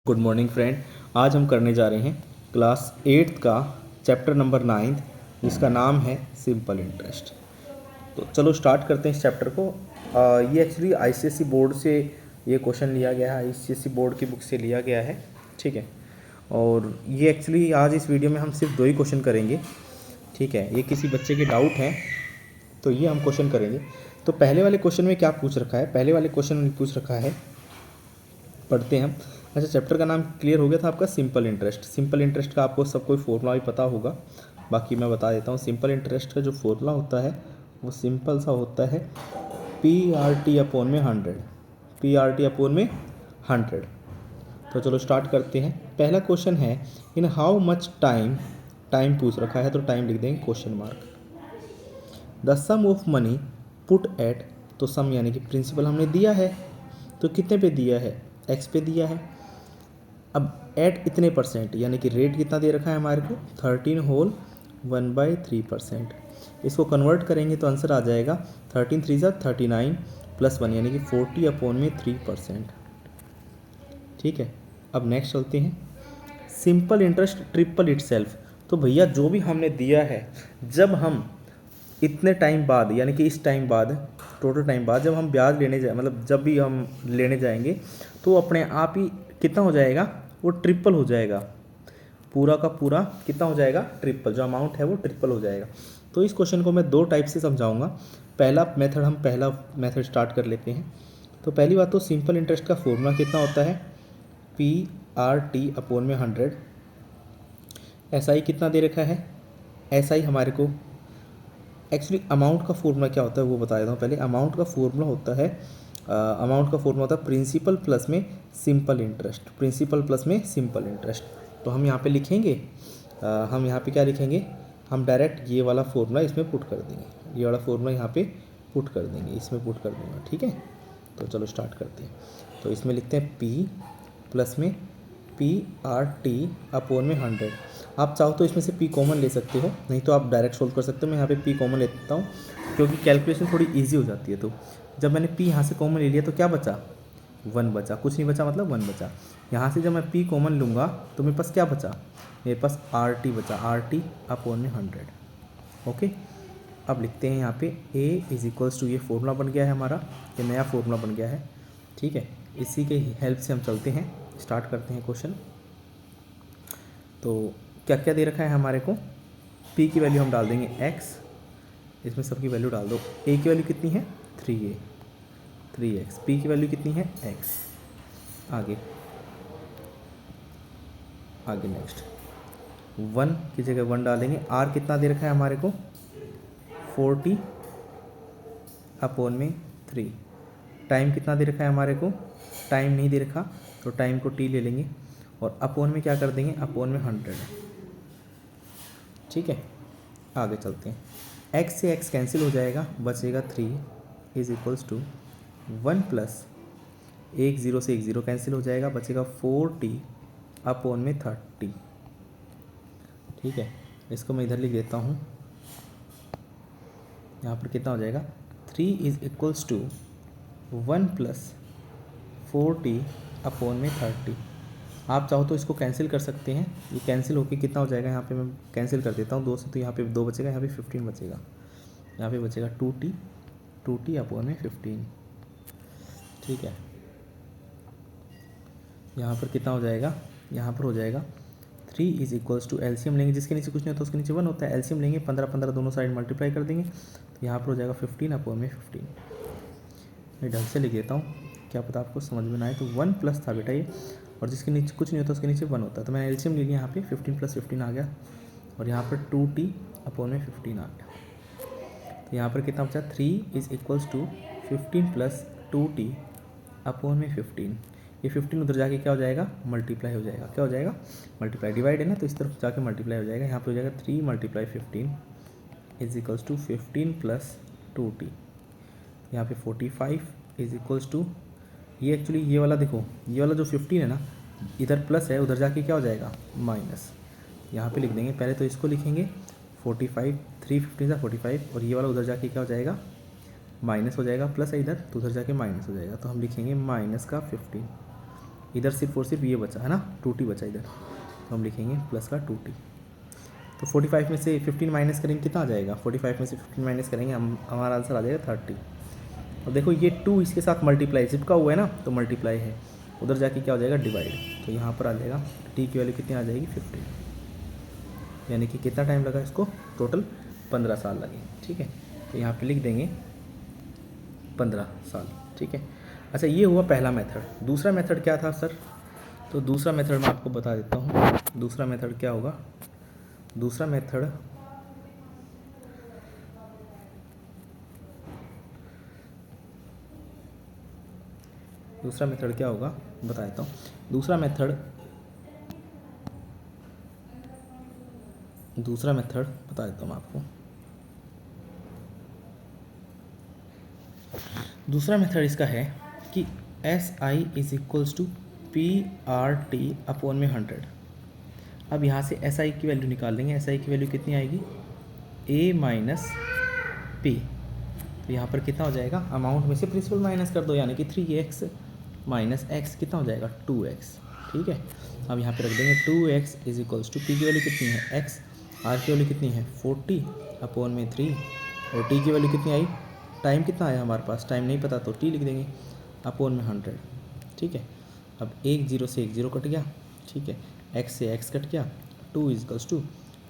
Good morning friend. आज हम करने जा रहे हैं क्लास 8th का चैप्टर नंबर 9 जिसका नाम है सिंपल इंटरेस्ट। तो चलो स्टार्ट करते हैं इस चैप्टर को। ये एक्चुअली आईसीएसई बोर्ड से ये क्वेश्चन लिया गया है, आईसीएसई बोर्ड की बुक से लिया गया है, ठीक है। और ये एक्चुअली आज इस वीडियो में हम सिर्फ 2 ही क्वेश्चन करेंगे, ठीक है। ये किसी बच्चे के डाउट हैं तो ये हम क्वेश्चन करेंगे। तो पहले वाले क्वेश्चन में क्या पूछ रखा है? पहले वाले क्वेश्चन में पूछ रखा है, पढ़ते हैं हम। अच्छा, चैप्टर का नाम क्लियर हो गया था आपका, सिंपल इंटरेस्ट। सिंपल इंटरेस्ट का आपको सब कोई फॉर्मूला भी पता होगा, बाकी मैं बता देता हूँ। सिंपल इंटरेस्ट का जो फॉर्मूला होता है वो सिंपल सा होता है PRT अपॉन में 100, PRT अपॉन में 100। तो चलो स्टार्ट करते हैं। पहला क्वेश्चन है in how much time, time पूछ रखा है तो टाइम लिख देंगे question mark. The sum of money put at, तो सम यानी कि प्रिंसिपल हमने दिया है, तो कितने पे दिया है? एक्स पे दिया है। अब एट इतने परसेंट यानी कि रेट कितना दे रखा है हमारे को? 13 होल 1/3%। इसको कन्वर्ट करेंगे तो आंसर आ जाएगा 13 3 ज़ा 39 प्लस 1 यानी कि 40 अपॉन में 3%, ठीक है। अब नेक्स्ट चलते हैं, सिंपल इंटरेस्ट ट्रिपल इटसेल्फ। तो भैया जो भी हमने दिया है, जब हम इतने टाइम बाद यानी कि इस टाइम बाद, टोटल टाइम बाद जब हम ब्याज लेने जाए, मतलब जब भी हम लेने जाएंगे तो अपने आप ही कितना हो जाएगा? वो ट्रिपल हो जाएगा। पूरा का पूरा कितना हो जाएगा? ट्रिपल। जो अमाउंट है वो ट्रिपल हो जाएगा। तो इस क्वेश्चन को मैं 2 टाइप से समझाऊंगा। पहला मेथड स्टार्ट कर लेते हैं। तो पहली बात तो सिंपल इंटरेस्ट का फॉर्मूला कितना होता है? PRT अपॉन में 100। SI कितना दे रखा है? SI हमारे को एक्चुअली अमाउंट का फॉर्मूला क्या होता है वो बता देता हूँ पहले। अमाउंट का फॉर्मूला होता है प्रिंसिपल प्लस में सिंपल इंटरेस्ट, प्रिंसिपल प्लस में सिंपल इंटरेस्ट। तो हम यहाँ पे लिखेंगे, हम यहाँ पे क्या लिखेंगे? हम डायरेक्ट ये वाला फॉर्मूला इसमें पुट कर देंगे, ये वाला फॉर्मूला यहाँ पे पुट कर देंगे, इसमें पुट कर दूँगा, ठीक है। तो चलो स्टार्ट करते हैं। तो इसमें लिखते हैं P प्लस में PRT अपॉन में 100। आप चाहो तो इसमें से P कॉमन ले सकते हो, नहीं तो आप डायरेक्ट सोल्व कर सकते हो। मैं यहाँ पे P कॉमन लेता हूँ क्योंकि कैलकुलेशन थोड़ी इजी हो जाती है। तो जब मैंने P यहाँ से कॉमन ले लिया तो क्या बचा? 1 बचा, कुछ नहीं बचा, मतलब 1 बचा। यहाँ से जब मैं P कॉमन लूँगा तो मेरे पास क्या बचा? मेरे पास RT बचा, RT अपॉन में 100। ओके, अब लिखते हैं यहाँ पे A इज इक्वल्स टू, ये फॉर्मूला बन गया है हमारा, ये नया फॉर्मूला बन गया है, ठीक है। इसी के हेल्प से हम चलते हैं, स्टार्ट करते हैं क्वेश्चन। तो क्या क्या दे रखा है हमारे को? P की वैल्यू हम डाल देंगे x, इसमें सबकी वैल्यू डाल दो। A की वैल्यू कितनी है? 3A, 3x। P की वैल्यू कितनी है? x। आगे आगे नेक्स्ट 1 की जगह 1 डालेंगे। R कितना दे रखा है हमारे को? 40 अपॉन में 3। टाइम कितना दे रखा है हमारे को? टाइम नहीं दे रखा तो टाइम को T ले लेंगे और अपॉन में क्या कर देंगे? अपॉन में 100, ठीक है। आगे चलते हैं, x से x कैंसिल हो जाएगा, बचेगा 3 इज इक्वल्स टू 1 प्लस 1 0 से 1 0 कैंसिल हो जाएगा, बचेगा 40 अपॉन में 30, ठीक है। इसको मैं इधर लिख देता हूँ, यहाँ पर कितना हो जाएगा? 3 is equals to 1 plus 40 upon में 30। आप चाहो तो इसको कैंसिल कर सकते हैं, ये कैंसिल होके कितना हो जाएगा? यहाँ पे मैं कैंसिल कर देता हूँ 2 से, तो यहाँ पे 2 बचेगा, यहाँ पे 15 बचेगा, यहाँ पे बचेगा 2t अपॉन में 15, ठीक है। यहाँ पर कितना हो जाएगा? यहाँ पर हो जाएगा 3 इज इक्वल्स टू, एलसीएम लेंगे, जिसके नीचे कुछ नहीं होता उसके नीचे 1 होता है। एलसीएम लेंगे 15 15 दोनों साइड मल्टीप्लाई कर देंगे, तो यहाँ पर हो जाएगा 15 अपॉन में 15। मैं ढंग से लिख देता हूँ, क्या पता आपको समझ में ना आए। तो 1 प्लस था बेटा ये, और जिसके नीचे कुछ नहीं होता उसके नीचे 1 होता है, तो मैंने एलसीएम ले लिया, यहाँ पे 15 प्लस 15 आ गया, और यहाँ पर 2t अपॉन में 15 आ गया। तो यहाँ पर कितना बचा? 3 is equals to 15 plus 2t upon में 15। ये 15 उधर जाके क्या हो जाएगा? मल्टीप्लाई हो जाएगा। क्या हो जाएगा? मल्टीप्लाई। डिवाइड है ना, तो इस तरफ जाके मल्टीप्लाई हो जाएगा। यहाँ पर हो जाएगा 3 multiply 15 is equals to 15 plus 2t। यहाँ पे 45 इज इक्वल्स टू, ये एक्चुअली ये वाला देखो, ये वाला जो 15 है ना, इधर प्लस है, उधर जाके क्या हो जाएगा? माइनस। यहाँ पे लिख देंगे, पहले तो इसको लिखेंगे 45, 3 15 सा 45, और ये वाला उधर जाके क्या हो जाएगा? माइनस हो जाएगा। प्लस है इधर तो उधर जाके माइनस हो जाएगा, तो हम लिखेंगे माइनस का 15, इधर सिर्फ और सिर्फ ये बचा है ना, 2t बचा इधर, तो हम लिखेंगे प्लस का 2t। तो 45 में से 15 माइनस करेंगे कितना आ जाएगा, 45 में से 15 माइनस करेंगे हमारा आंसर आ जाएगा 30। और देखो ये 2 इसके साथ मल्टीप्लाई चिपका हुआ है ना, तो मल्टीप्लाई है, उधर जाके क्या हो जाएगा डिवाइड, तो यहाँ पर आ जाएगा t की वैल्यू कितनी आ जाएगी 15, यानी कि कितना टाइम लगा इसको, टोटल 15 साल लगे। ठीक है, तो यहाँ पे लिख देंगे 15 साल। ठीक है, अच्छा ये हुआ पहला मेथड। दूसरा मेथड क्या था सर, तो दूसरा मेथड मैं आपको बता देता हूँ। दूसरा मेथड क्या होगा, दूसरा मेथड क्या होगा बता देता हूँ। दूसरा मेथड बता देता हूँ आपको। दूसरा मेथड इसका है कि SI is equals to PRT upon में 100। अब यहाँ से SI की वैल्यू निकाल लेंगे। SI की वैल्यू कितनी आएगी, A माइनस P। तो यहाँ पर कितना हो जाएगा, अमाउंट में से प्रिंसिपल माइनस कर दो, यानी कि 3x माइनस x कितना हो जाएगा 2x। ठीक है, अब यहाँ पे रख देंगे 2x is equals to P की वैल्यू कितनी है x, R की वैल्यू कितनी है 40 अपॉन में 3, और T की वैल्यू कितनी आई, टाइम कितना आया हमारे पास, टाइम नहीं पता तो T लिख देंगे अपॉन में 100। ठीक है, अब एक जीरो से एक जीरो कट गया। ठीक है, x से x कट गया, 2 इजकल्स टू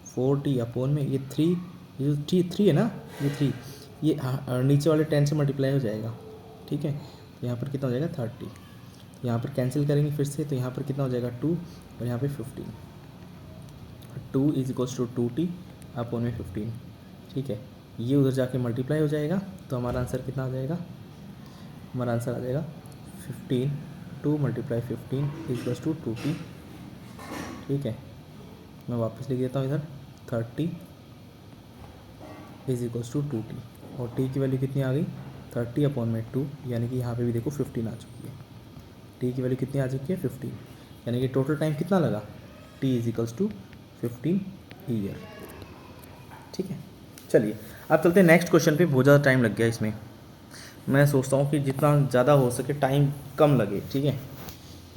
40 अपॉन में ये 3, ये थ्री है ना, ये 3, ये नीचे वाले 10 से मल्टीप्लाई हो जाएगा। ठीक है, तो यहाँ पर कितना हो जाएगा 30, यहाँ पर कैंसिल करेंगे फिर से, तो यहाँ पर कितना हो जाएगा 2 और यहाँ पे 15, 2 is equals to 2t upon में 15। ठीक है, ये उधर जाके मल्टीप्लाई हो जाएगा, तो हमारा आंसर कितना आ जाएगा, हमारा आंसर आ जाएगा 15, 2 मल्टीप्लाई 15 इक्वल्स टू 2t। ठीक है, मैं वापस लिख देता हूँ इधर 30 इज इक्वल्स टू 2t, और t की वैल्यू कितनी आ गई 30 अपॉन में 2, यानी कि यहाँ पे भी देखो 15 आ चुकी है। t की वैल्यू कितनी आ चुकी है 15, यानी कि टोटल टाइम कितना लगा, t is equals to 15 year. ठीक है, चलिए अब चलते हैं नेक्स्ट क्वेश्चन पे। बहुत ज़्यादा टाइम लग गया इसमें, मैं सोचता हूँ कि जितना ज़्यादा हो सके टाइम कम लगे। ठीक है,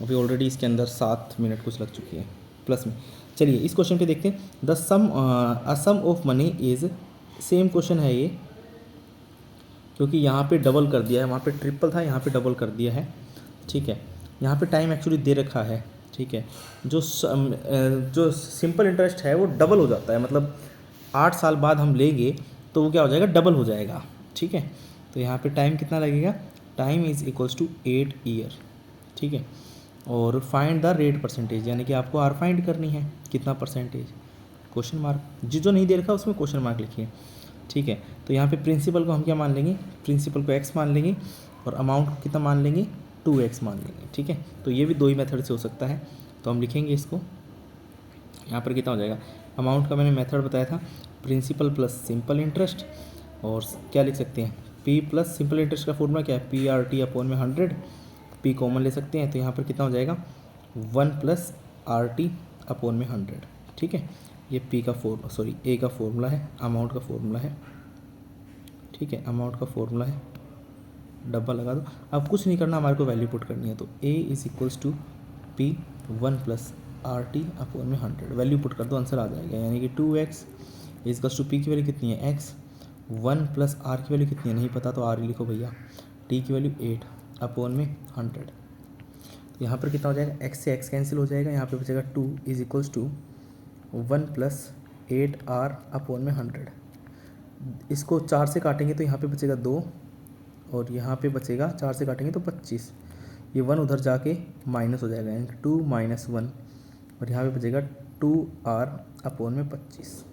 अभी ऑलरेडी इसके अंदर 7 मिनट कुछ लग चुकी है प्लस में। चलिए इस क्वेश्चन पे देखते हैं, the sum of money is, same question है ये, क्योंकि यहाँ पे डबल कर दिया है, वहाँ पे ट्रिपल था, यहाँ पे डबल कर दिया है। ठीक है, यहाँ पे टाइम एक्चुअली दे रखा है। ठीक है, जो सिंपल इंटरेस्ट है वो डबल हो जाता है, मतलब 8 साल बाद हम लेंगे तो वो क्या हो जाएगा, डबल हो जाएगा। ठीक है, तो यहाँ पे टाइम कितना लगेगा, time is equals to 8 year. ठीक है, और फाइंड द रेट परसेंटेज, यानी कि आपको आर फाइंड करनी है, कितना परसेंटेज, क्वेश्चन मार्क, जो नहीं दे रखा उसमें क्वेश्चन मार्क लिखिए। ठीक है, तो यहाँ पे प्रिंसिपल को हम क्या मान लेंगे, प्रिंसिपल को x मान लेंगे, और अमाउंट को कितना मान लेंगे 2x मान लेंगे। ठीक है, तो ये भी दो ही मेथड से हो सकता है, तो हम लिखेंगे इसको, यहाँ पर कितना हो जाएगा, अमाउंट का मैंने मेथड बताया था प्रिंसिपल प्लस सिंपल इंटरेस्ट, और क्या लिख सकते हैं p प्लस सिंपल इंटरेस्ट का फॉर्मूला क्या है PRT अपॉन में 100, p कॉमन ले सकते हैं, तो यहाँ पर कितना हो जाएगा 1 प्लस RT अपॉन में 100। ठीक है, ये p का a का फॉर्मूला है, अमाउंट का फॉर्मूला है। ठीक है, अमाउंट का फॉर्मूला है, डब्बा लगा दो। अब कुछ नहीं करना, हमारे को वैल्यू पुट करनी है, तो a is equals to p 1 plus RT upon में 100, वैल्यू पुट कर दो, आंसर आ जाएगा, यानी कि 2x is equals to p की वैल्यू कितनी है x, 1 प्लस r की वैल्यू कितनी है नहीं पता, तो r लिखो भैया, t की वैल्यू 8 अपॉन में 100। तो यहाँ पर कितना हो जाएगा, x से x कैंसिल हो जाएगा, यहाँ पे बचेगा 2 is equals to 1 plus 8r upon में 100। इसको 4 से काटेंगे तो यहाँ पे बचेगा 2, और यहाँ पे बचेगा 4 से काटेंगे तो 25, ये 1 उधर जाके माइनस हो जाएगा, यानी 2 माइनस 1, और यहाँ पे बचेगा 2r अपॉन में 25।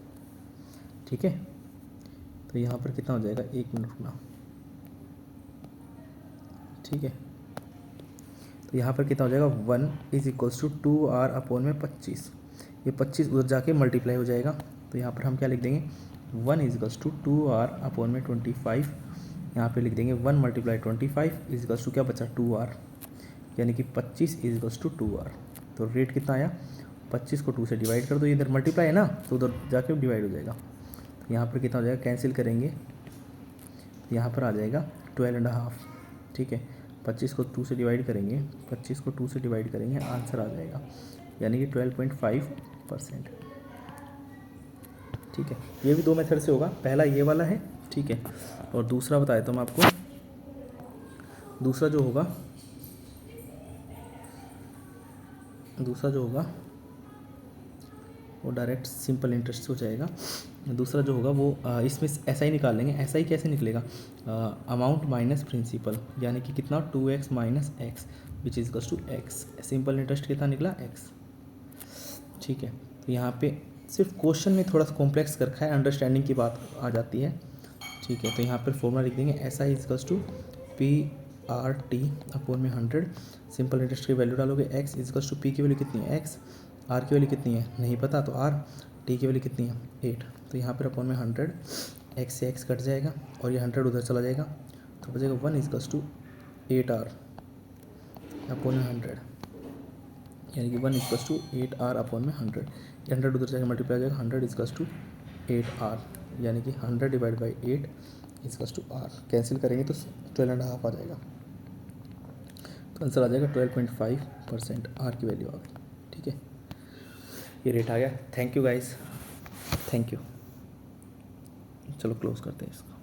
ठीक है, तो यहाँ पर कितना हो जाएगा, 1 मिनट रुकना। ठीक है, तो यहाँ पर कितना हो जाएगा 1 is equals to 2r upon में 25, ये 25 उधर जाके मल्टीप्लाई हो जाएगा, तो यहाँ पर हम क्या लिख देंगे 1 is equals to 2r upon में 25, यहाँ पे लिख देंगे 1 मल्टीप्लाई 25 इज इक्वल्स टू क्या बचा 2r, यानी कि 25 इज इक्वल्स टू 2r। तो रेट कितना आया, 25 को 2 से डिवाइड कर दो, ये इधर मल्टीप्लाई है ना, तो उधर जाके डिवाइड हो जाएगा, तो यहाँ पर कितना हो जाएगा, कैंसिल करेंगे, यहाँ पर आ जाएगा 12.5। ठीक है, 25 को 2 से डिवाइड करेंगे, 25 को 2 से डिवाइड करेंगे, आंसर आ जाएगा, यानी कि 12.5%। ठीक है, ये भी 2 मेथड से होगा, पहला ये वाला है, ठीक है, और दूसरा बता देता हूँ मैं आपको। दूसरा जो होगा वो डायरेक्ट सिंपल इंटरेस्ट हो जाएगा। दूसरा जो होगा वो इसमें ऐसा ही निकाल लेंगे। ऐसा ही कैसे निकलेगा, अमाउंट माइनस प्रिंसिपल, यानी कि कितना 2x minus X which is equals to X. Simple interest कितना निकला, एक्स। ठीक है, तो यहाँ पे सिर्फ क्वेश्चन में थोड़ा सा कॉम्प्लेक्स कर रखा है, अंडरस्टैंडिंग की बात आ जाती है। ठीक है, तो यहाँ पर फॉर्मूला लिख देंगे, S I equals to P R T upon में 100। सिंपल इंटरेस्ट की वैल्यू डालोगे, एक्स इजकल्स टू पी की वैल्यू कितनी है, एक्स, आर की वैल्यू कितनी है नहीं पता, तो आर, टी की वैल्यू कितनी है 8। तो यहाँ पर अपॉन में 100, एक्स से एक्स कट जाएगा और ये 100 उधर चला जाएगा, तो बचेगा 1 इजकल्स टू 8r अपॉन में 100, यानी कि 1 इजकल्स टू 8r अपॉन में 100। 100 उधर जाएगा मल्टीप्लाई हो जाएगा, 100 इजकल्स टू 8r, यानी कि 100 divide by 8 equals to r। Cancel करेंगे तो 12.5 आ जाएगा, तो आंसर आ जाएगा 12.5% r की वैल्यू आ गई। ठीक है, ये रेट आ गया। Thank you guys, thank you. चलो क्लोज करते हैं इसको।